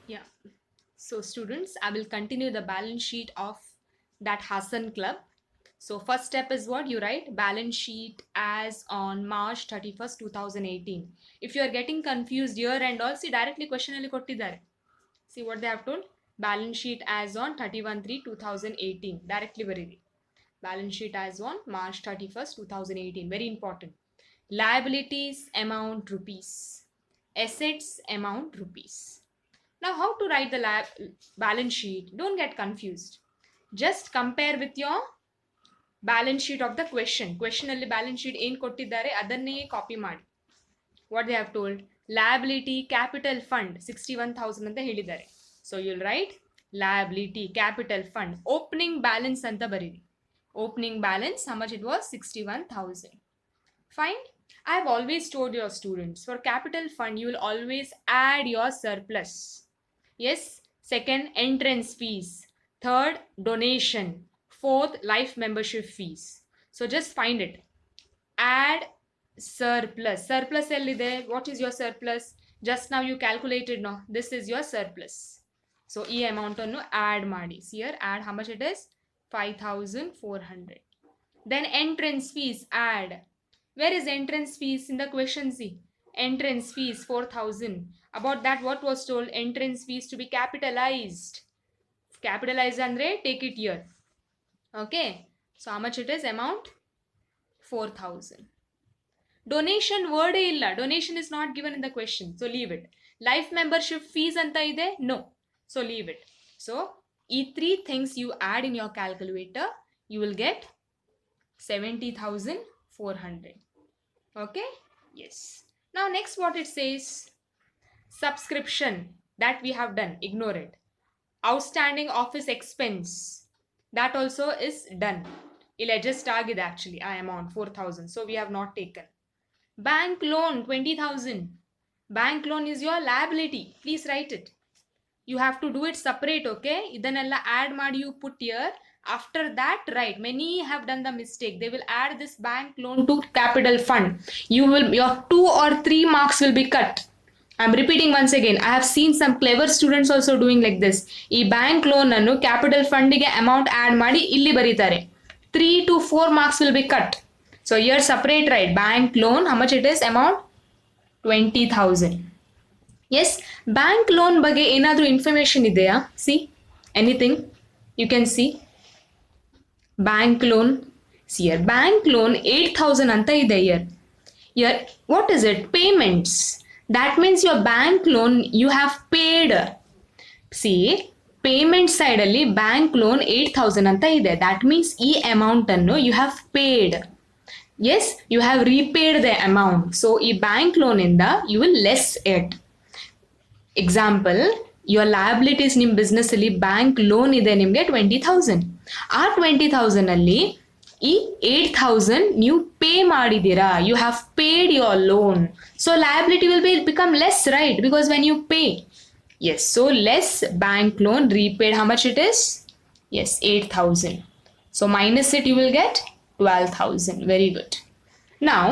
Yeah. So students, I will continue the balance sheet of that Hassan Club. So first step is what you write balance sheet as on March 31st, 2018. If you are getting confused year and all, see directly question ಅಲ್ಲಿ ಕೊಟ್ಟಿದ್ದಾರೆ. See what they have told. Balance sheet as on 31/3/2018. Directly ಬರೀರಿ. Balance sheet as on March 31st, 2018. Very important. Liabilities amount rupees. Assets amount rupees. Now, how to write the balance sheet? Don't get confused. Just compare with your balance sheet of the question. Question ಅಲ್ಲಿ balance sheet ಏನು ಕೊಟ್ಟಿದ್ದಾರೆ ಅದನ್ನೇ copy ಮಾಡಿ. What they have told? Liability capital fund 61,000 ಅಂತ ಹೇಳಿದ್ದಾರೆ. So you'll write liability capital fund opening balance ಅಂತ ಬರೀರಿ. Opening balance, how much it was? 61,000. Fine. I have always told your students for capital fund you will always add your surplus. Yes. Second, entrance fees. Third, donation. Fourth, life membership fees. So just find it. Add surplus. Surplus ellide. What is your surplus? Just now you calculated, no? This is your surplus. So e amount annu add maadi. See here, add how much it is? 5,400. Then entrance fees, add. Where is entrance fees in the question? See, entrance fees 4,000. About that, what was told? Entrance fees to be capitalized. Capitalized andre take it here. Okay. So how much it is? Amount 4,000. Donation word illa. Donation is not given in the question. So leave it. Life membership fees anta ide? No. So leave it. So these three things you add in your calculator, you will get 70,400. Okay. Yes. Now next what it says, subscription that we have done, ignore it. Outstanding office expense, that also is done. I'll adjust agide actually I amount 4,000, so we have not taken. Bank loan 20,000. Bank loan is your liability, please write it. You have to do it separate, okay? Idanella add maadi you put here. After that, right, many have done the mistake. They will add this bank loan to capital fund. Your 2 or 3 marks will be cut. I'm repeating once again. I have seen some clever students also doing like this. E bank loan annu capital fund ge amount add maadi illi baritare. 3 to 4 marks will be cut. So here separate, right? Bank loan, how much it is? Amount 20,000. Yes, bank loan ಬಗ್ಗೆ ಏನಾದರೂ information ಇದೆಯಾ? See, anything you can see. Bank loan, see here, bank loan 8,000 ಅಂತ ಇದೆ here. Here, what is it? Payments. That means your bank loan you have paid. See, payment side ಅಲ್ಲಿ bank loan 8,000 ಅಂತ ಇದೆ. That means ಈ amount ಅನ್ನು you have paid. Yes, you have repaid the amount. So ಈ bank loan ಇಂದ you will less it. Example, your liabilities ನಿಮ್ಮ business ಅಲ್ಲಿ bank loan ಇದೆ ನಿಮಗೆ 20,000. ಆ 20,000 ಅಲ್ಲಿ ಈ 8,000 ನೀವು ಪೇ ಮಾಡಿದ್ದೀರಾ. You have paid your loan. So liability will become less, right? Because when you pay. Yes, so less bank loan repaid. How much it is? Yes, 8,000. So minus it, you will get 12,000. Very good. Now,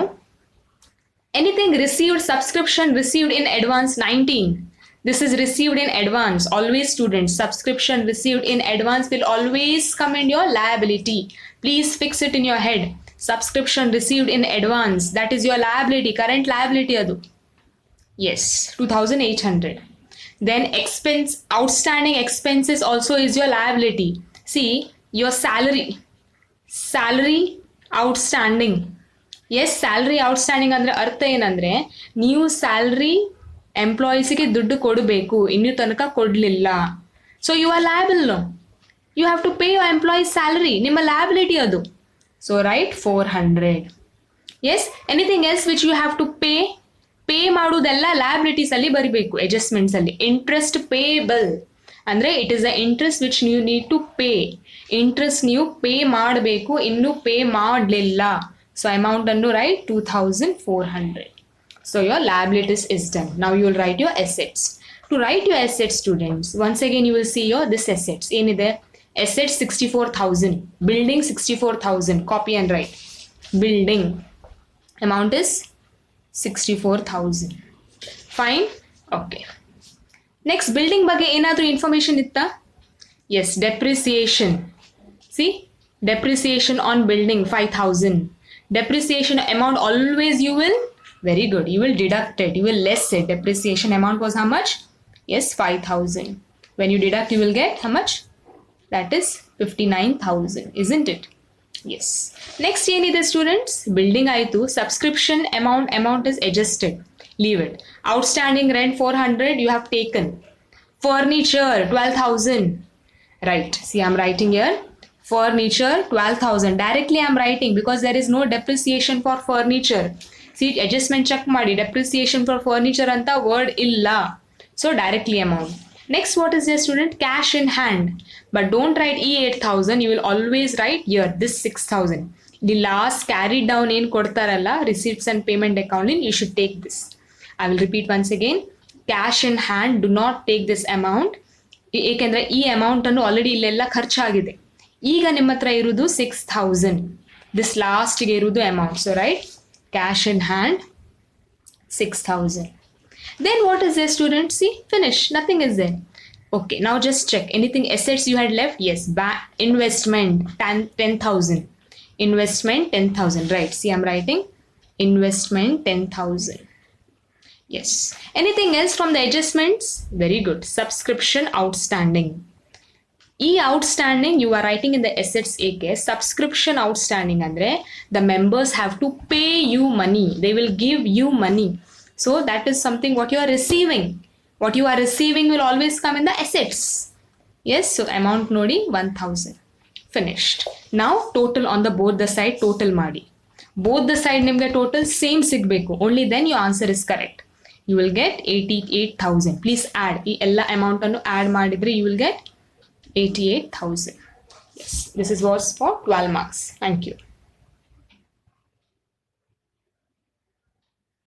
anything received, subscription received in advance 19. This is received in advance. Always students, subscription received in advance will always come in your liability. Please fix it in your head. Subscription received in advance, that is your liability, current liability adu. Yes, 2,800. Then expense, outstanding expenses also is your liability. See, your salary outstanding. Yes, salary outstanding ಅಂದ್ರೆ ಅರ್ಥ ಏನಂದ್ರೆ ನೀವು salary ಎಂಪ್ಲಾಯೀಸ್ಗೆ ದುಡ್ಡು ಕೊಡಬೇಕು, ಇನ್ನೂ ತನಕ ಕೊಡಲಿಲ್ಲ. So you are liable. You have to pay your employees salary, ನಿಮ್ಮ ಲಯಬಿಲಿಟಿ ಅದು. So write 400. Yes, anything else which you have to pay ಮಾಡೋದೆಲ್ಲ ಲಯಬಿಲಿಟೀಸ್ ಅಲ್ಲಿ ಬರಿಬೇಕು. ಅಡ್ಜಸ್ಟ್ಮೆಂಟ್ಸ್ ಅಲ್ಲಿ ಇಂಟ್ರೆಸ್ಟ್ ಪೇಬಲ್ ಅಂದ್ರೆ it is a interest which you need to pay. Interest ನೀವು pay ಮಾಡಬೇಕು, ಇನ್ನೂ ಪೇ ಮಾಡಲಿಲ್ಲ. ಸೊ ಅಮೌಂಟ್ ಅನ್ನು write 2,400. So your liabilities is done. Now you will write your assets. To write your assets, students, once again you will see your this assets. Enide assets 64,000. Building 64,000. Copy and write. Building amount is 64,000. Fine. Okay. Next building ಬಗ್ಗೆ ಏನಾದರೂ information ಇತ್ತಾ? Yes, depreciation. C, depreciation on building 5,000. Depreciation amount always you will, very good, you will deduct it, you will less it. Depreciation amount was how much? Yes, 5,000. When you deduct, you will get how much? That is 59,000, isn't it? Yes. Next ಏನಿದೆ students? Building ಆಯಿತು. Subscription amount is adjusted. Leave it. Outstanding rent 400 you have taken. Furniture 12,000. Right. See, I'm writing here. Furniture 12,000. Directly I'm writing because there is no depreciation for furniture. See, adjustment check ಮಾಡಿ. Depreciation for furniture ಅಂತ word ಇಲ್ಲ. So directly amount. Next, what is there, student? Cash in hand. But don't write E8,000. You will always write here this 6,000. The last carried down in ಕೊಡ್ತಾರಲ್ಲ, receipts and payment accounting, you should take this. I will repeat once again. Cash in hand, do not take this amount. ಏಕೆಂದ್ರೆ ಈ amount ಅನ್ನು already ಇಲ್ಲೆಲ್ಲ ಖರ್ಚಾಗಿದೆ. ಈಗ ನಿಮ್ಮ ಹತ್ರ ಇರುವುದು 6,000. This ಲಾಸ್ಟ್ಗೆ ಇರುವುದು amount. So right cash in hand 6,000. Then what is there, students? See, finish. Nothing is there. Okay, now just check. Anything assets you had left? Yes. Investment 10,000. Investment 10,000. Right. See, I'm writing investment 10,000. Yes. Anything else from the adjustments? Very good. Subscription outstanding. E outstanding you are writing in the assets AK. Subscription outstanding andre the members have to pay you money. They will give you money. So that is something what you are receiving. What you are receiving will always come in the assets. Yes, so amount nodi 1,000. Finished. Now total on the both the side total ಮಾಡಿ. Both the side ನಿಮಗೆ total same ಸಿಗಬೇಕು. Only then your answer is correct. You will get 88,000. Please add. ಈ ಎಲ್ಲ amount ಅನ್ನು add ಮಾಡಿದ್ರೆ you will get 88,000. Yes, this was for 12 marks. Thank you.